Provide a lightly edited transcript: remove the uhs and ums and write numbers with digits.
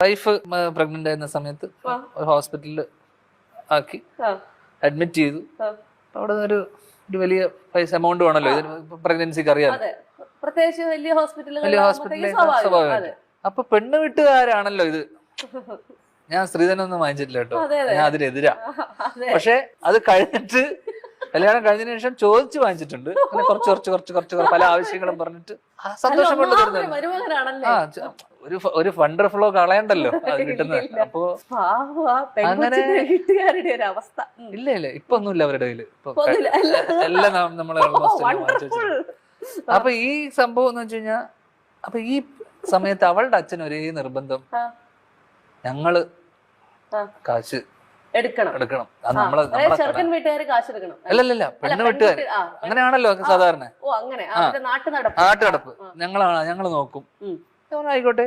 Wife pregnant ആയിരുന്ന സമയത്ത് ഒരു ഹോസ്പിറ്റലിൽ ആക്കി അഡ്മിറ്റ് ചെയ്തു. അവിടെ ഒരു വലിയ പൈസ എമൗണ്ട് വേണമല്ലോ ഇതിന്, പ്രഗ്നൻസിക്ക് അറിയാം. പ്രത്യേകിച്ച് വലിയ ഹോസ്പിറ്റലിൽ സ്വാഭാവികമായിട്ട്. അപ്പൊ പെണ്ണ് വീട്ടുകാരാണല്ലോ ഇത്. ഞാൻ സ്ത്രീധനൊന്നും വാങ്ങിച്ചിട്ടില്ല കേട്ടോ, ഞാൻ അതിനെതിരാ. പക്ഷെ അത് കഴിഞ്ഞിട്ട് കല്യാണം കഴിഞ്ഞതിന് ശേഷം ചോദിച്ചു വാങ്ങിച്ചിട്ടുണ്ട്. അങ്ങനെ കുറച്ച് പല ആവശ്യങ്ങളും പറഞ്ഞിട്ട് സന്തോഷം കൊണ്ട് ഒരു ഫണ്ട് ഫ്ലോ കളയണ്ടല്ലോ അത് കിട്ടുന്നത്. അപ്പൊ അങ്ങനെ ഇല്ല ഇപ്പൊ ഒന്നുമില്ല അവരുടെ കയ്യില്. എല്ലാം നമ്മളെ അപ്പൊ ഈ സംഭവം എന്ന് വെച്ച് കഴിഞ്ഞാ, അപ്പൊ ഈ സമയത്ത് അവളുടെ അച്ഛൻ ഒരേ നിർബന്ധം, ഞങ്ങള് കാശ് എടുക്കണം. അല്ലല്ല, പെണ്ണ് വീട്ടുകാർ അങ്ങനെയാണല്ലോ സാധാരണ. നാട്ടുനടപ്പ് ഞങ്ങള് നോക്കും. ആയിക്കോട്ടെ.